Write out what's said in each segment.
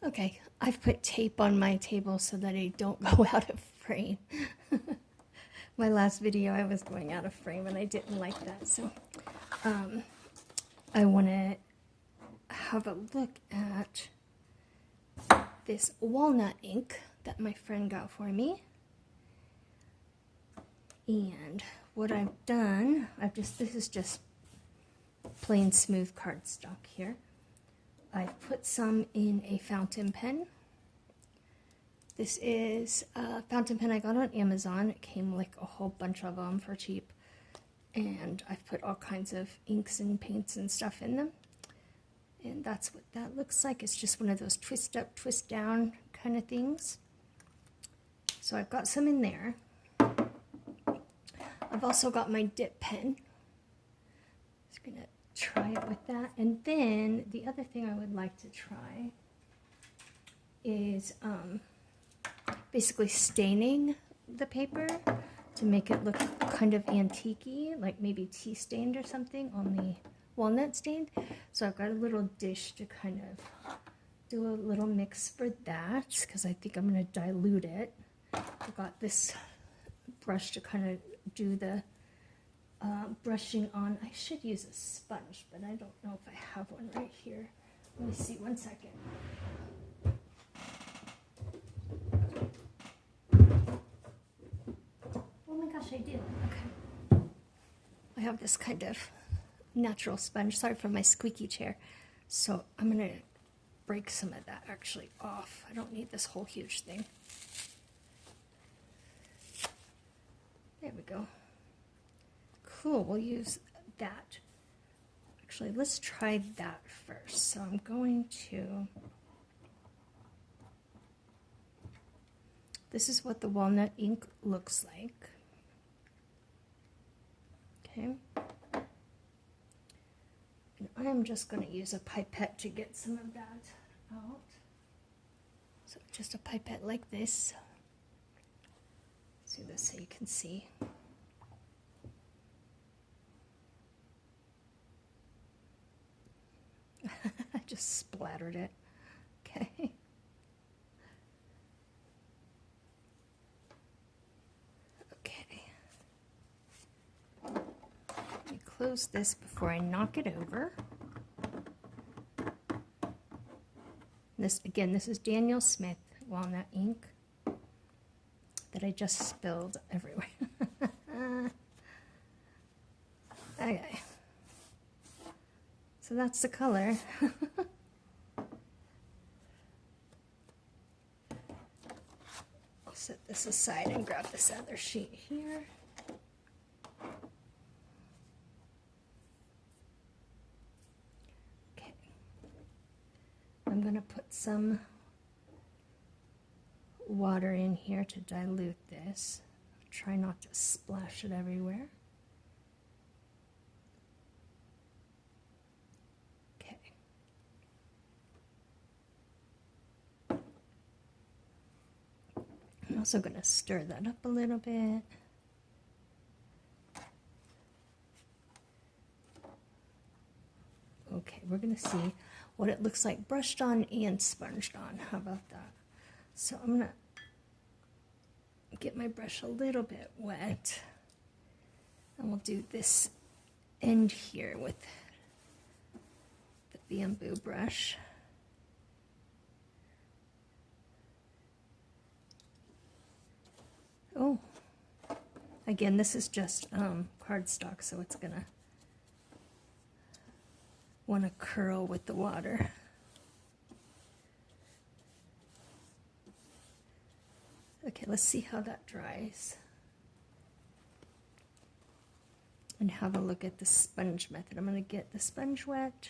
Okay, I've put tape on my table so that I don't go out of frame. My last video I was going out of frame and I didn't like that, so I want to have a look at this walnut ink that my friend got for me. And what I've done, this is just plain smooth cardstock here. I've put some in a fountain pen. This is a fountain pen I got on Amazon. It came like a whole bunch of them for cheap. And I've put all kinds of inks and paints and stuff in them. And that's what that looks like. It's just one of those twist up, twist down kind of things. So I've got some in there. I've also got my dip pen. Just gonna try it with that. And then the other thing I would like to try is basically staining the paper to make it look kind of antique-y, like maybe tea stained or something on the walnut stained. So I've got a little dish to kind of do a little mix for that, because I think I'm going to dilute it. I've got this brush to kind of do the brushing on. I should use a sponge, but I don't know if I have one right here. Let me see, one second. Oh my gosh, I do. Okay. I have this kind of natural sponge. Sorry for my squeaky chair. So I'm going to break some of that actually off. I don't need this whole huge thing. There we go. Cool, we'll use that. Actually, let's try that first. So I'm going to... This is what the walnut ink looks like. Okay. And I'm just going to use a pipette to get some of that out. So just a pipette like this. Let's do this so you can see. I just splattered it. Okay. Okay. Let me close this before I knock it over. This, again, this is Daniel Smith walnut ink that I just spilled everywhere. Okay. So that's the color. I'll set this aside and grab this other sheet here. Okay. I'm going to put some water in here to dilute this. Try not to splash it everywhere. I'm also going to stir that up a little bit. Okay, we're going to see what it looks like brushed on and sponged on. How about that? So I'm going to get my brush a little bit wet. And we'll do this end here with the bamboo brush. Oh, again, this is just cardstock, so it's gonna want to curl with the water. Okay, let's see how that dries. And have a look at the sponge method. I'm going to get the sponge wet.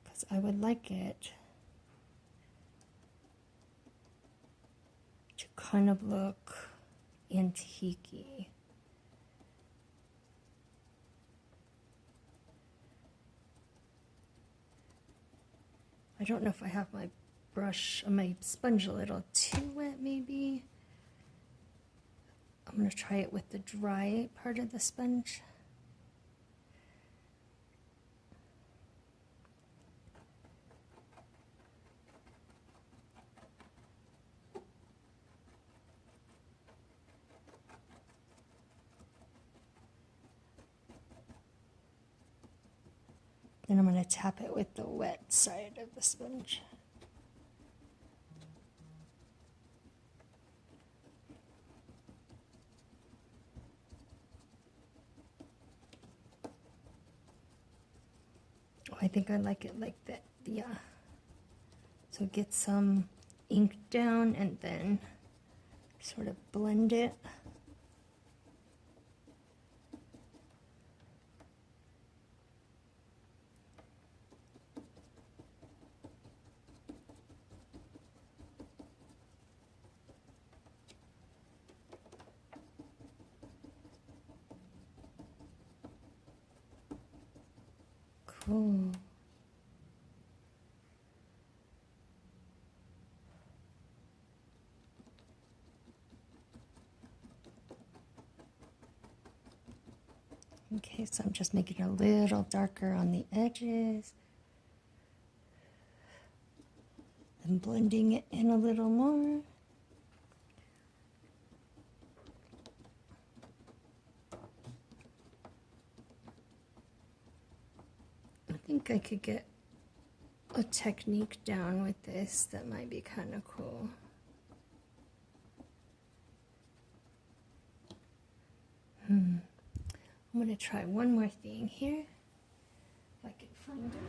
Because I would like it to kind of look antique-y. I don't know if I have my brush, my sponge a little too wet maybe. I'm going to try it with the dry part of the sponge. Then I'm going to tap it with the wet side of the sponge. Oh, I think I like it like that, yeah. So get some ink down and then sort of blend it. Cool. Okay, so I'm just making it a little darker on the edges and blending it in a little more. I think I could get a technique down with this that might be kind of cool. I'm going to try one more thing here, if I can find it.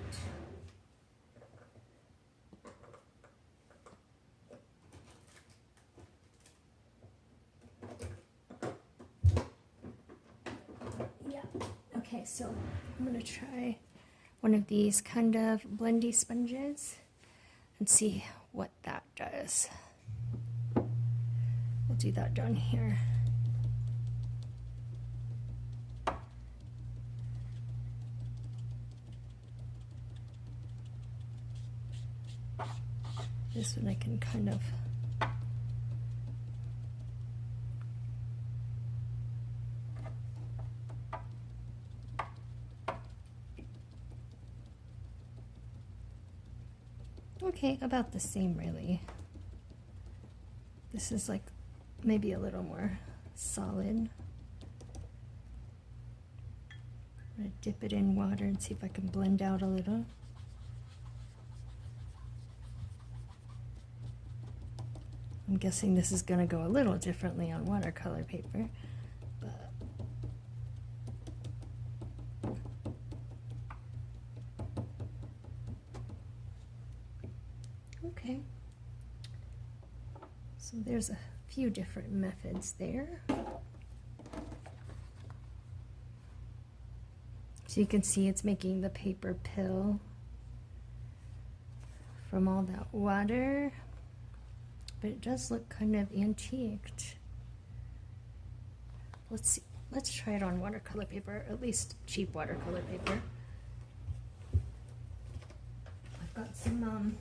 Yeah, okay, so I'm going to try one of these kind of blendy sponges and see what that does. We'll do that down here. This one I can kind of okay, about the same really. This is like maybe a little more solid. I'm gonna dip it in water and see if I can blend out a little. I'm guessing this is going to go a little differently on watercolor paper, but okay. So there's a few different methods there. So you can see it's making the paper pill from all that water. But it does look kind of antiqued. Let's see. Let's try it on watercolor paper, at least cheap watercolor paper. I've got some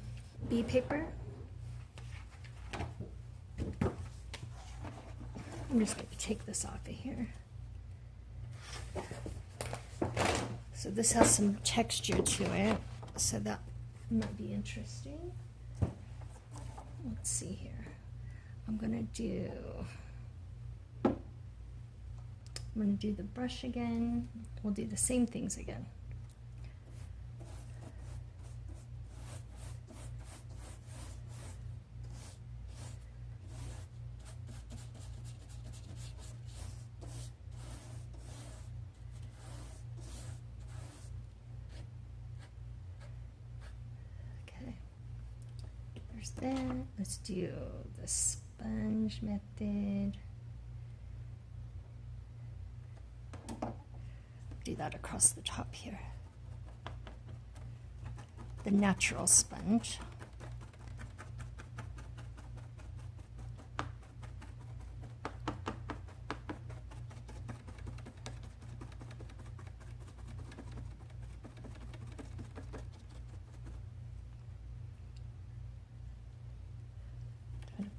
bee paper. I'm just going to take this off of here. So this has some texture to it, so that might be interesting. Let's see here. I'm gonna do the brush again. We'll do the same things again. That. Let's do the sponge method. Do that across the top here. The natural sponge.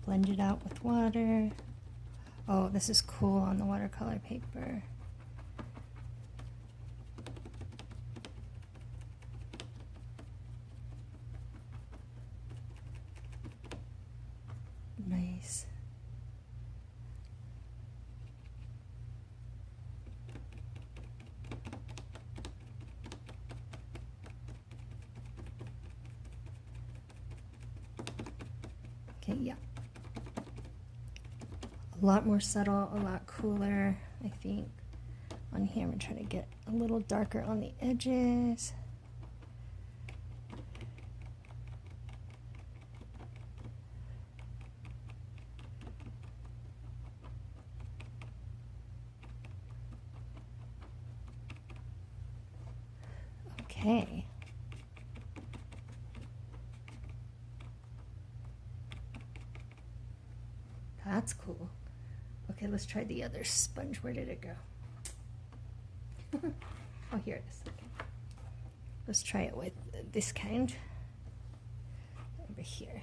Blend it out with water. Oh, this is cool on the watercolor paper. Nice. Okay, yeah. A lot more subtle, a lot cooler, I think. On here, I'm gonna try to get a little darker on the edges. Okay. That's cool. Okay, let's try the other sponge. Where did it go? Oh, here it is. Okay. Let's try it with this kind. Over here.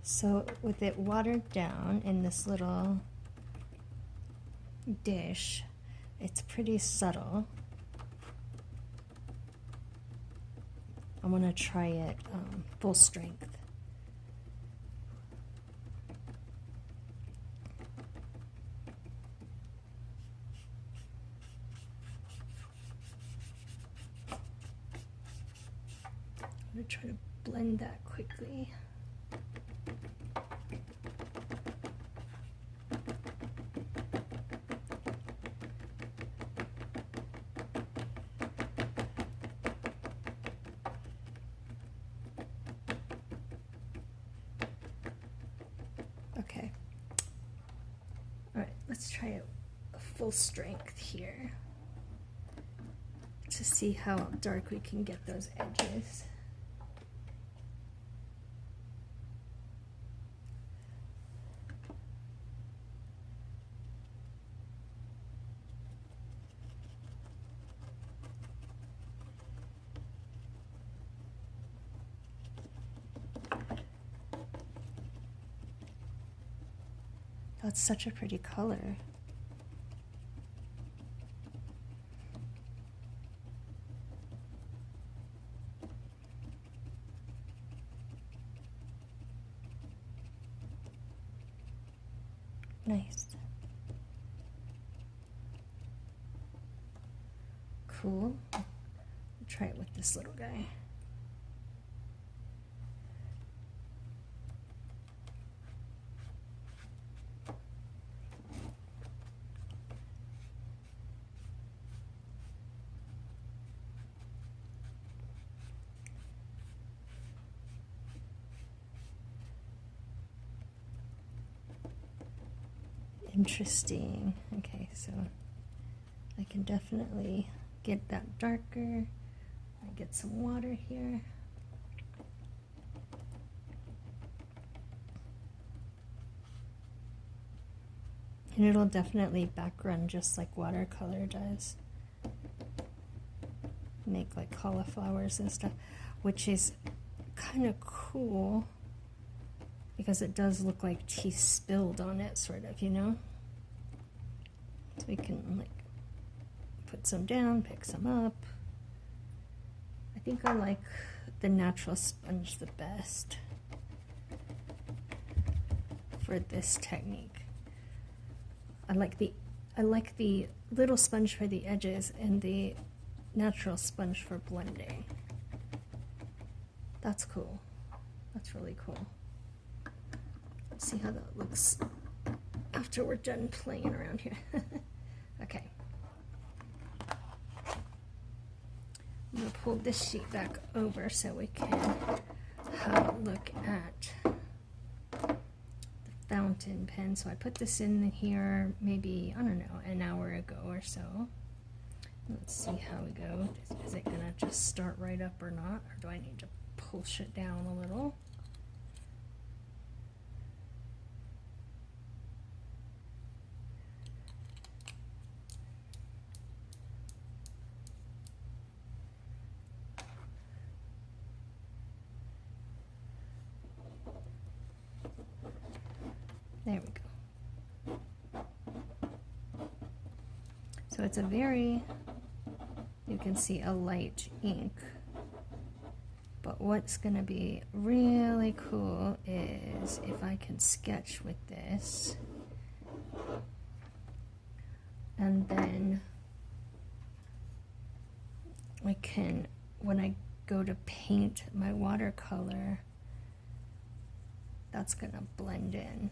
So with it watered down in this little dish, it's pretty subtle. I want to try it full strength. I'm going to try to blend that quickly. Okay. All right, let's try a full strength here to see how dark we can get those edges. That's such a pretty color. Nice. Cool. I'll try it with this little guy. Interesting. Okay, so I can definitely get that darker. I get some water here. And it'll definitely background just like watercolor does. Make like cauliflowers and stuff, which is kind of cool because it does look like tea spilled on it, sort of, you know? So we can like put some down, pick some up. I think I like the natural sponge the best for this technique. I like the little sponge for the edges and the natural sponge for blending. That's cool. That's really cool. Let's see how that looks after we're done playing around here. Okay. I'm going to pull this sheet back over so we can have a look at the fountain pen. So I put this in here maybe, I don't know, an hour ago or so. Let's see how we go. Is it going to just start right up or not? Or do I need to push it down a little? So it's a very, you can see a light ink. But what's going to be really cool is if I can sketch with this, and then I can, when I go to paint my watercolor, that's going to blend in.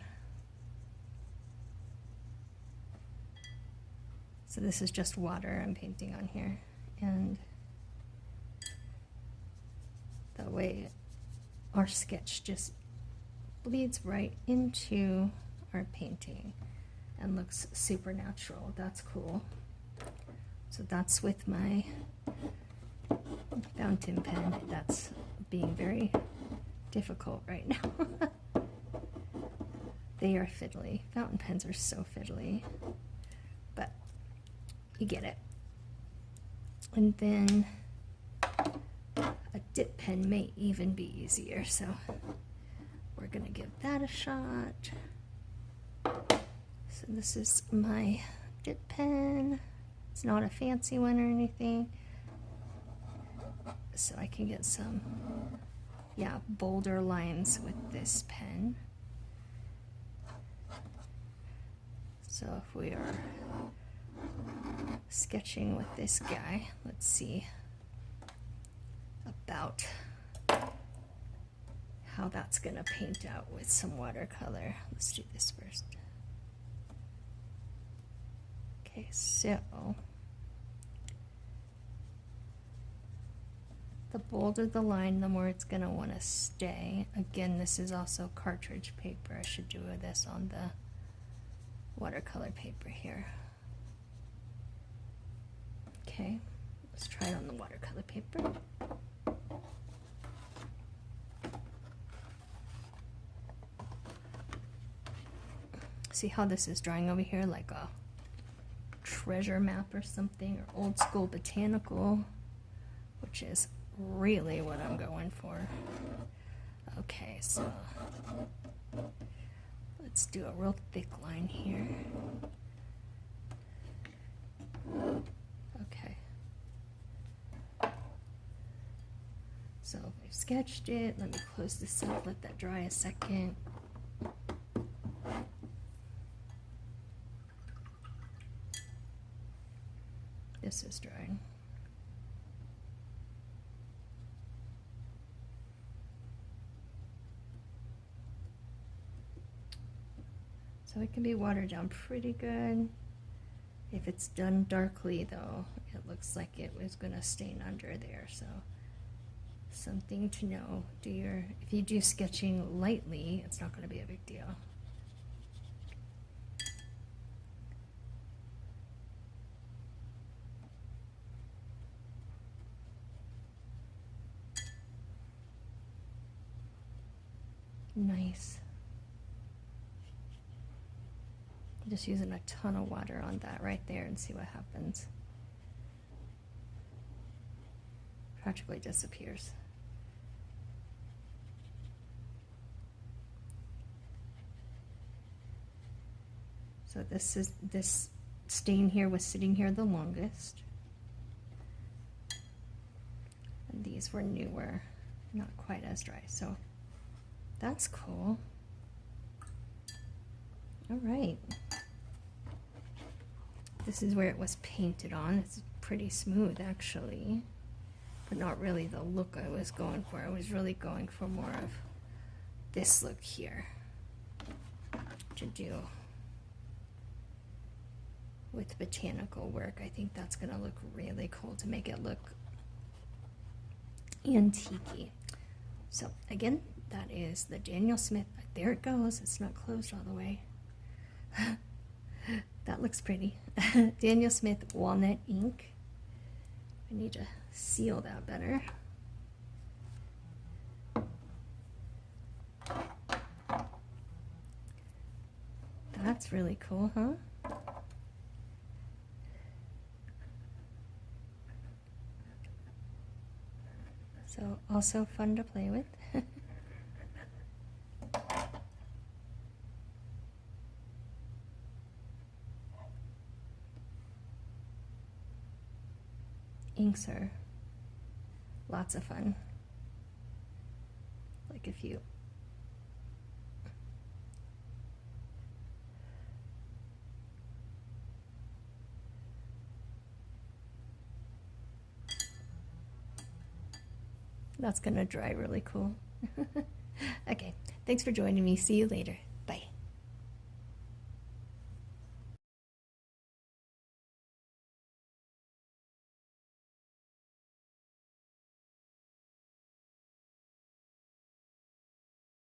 So this is just water I'm painting on here, and that way our sketch just bleeds right into our painting and looks supernatural. That's cool. So that's with my fountain pen. That's being very difficult right now. They are fiddly. Fountain pens are so fiddly, but you get it. And then a dip pen may even be easier, so we're gonna give that a shot. So this is my dip pen. It's not a fancy one or anything, so I can get some, yeah, bolder lines with this pen. So if we are sketching with this guy, let's see about how that's gonna paint out with some watercolor. Let's do this first. Okay, so the bolder the line, the more it's gonna wanna stay. Again, this is also cartridge paper. I should do this on the watercolor paper here. Okay, let's try it on the watercolor paper. See how this is drawing over here like a treasure map or something, or old school botanical, which is really what I'm going for. Okay, so let's do a real thick line here. Okay. So I've sketched it. Let me close this up, let that dry a second. This is drying. So it can be watered down pretty good. If it's done darkly though, it looks like it was gonna stain under there, so something to know. If you do sketching lightly, it's not gonna be a big deal. Nice. Just using a ton of water on that right there and see what happens. Practically disappears. So this stain here was sitting here the longest. And these were newer, not quite as dry. So that's cool. All right. This is where it was painted on. It's pretty smooth actually, but not really the look I was going for. I was really going for more of this look here to do with botanical work. I think that's gonna look really cool to make it look antique-y. So again, that is the Daniel Smith. There it goes. It's not closed all the way. That looks pretty. Daniel Smith Walnut ink. I need to seal that better. That's really cool, huh? So also fun to play with. inks are lots of fun. Like if you that's gonna dry really cool. Okay, thanks for joining me. See you later.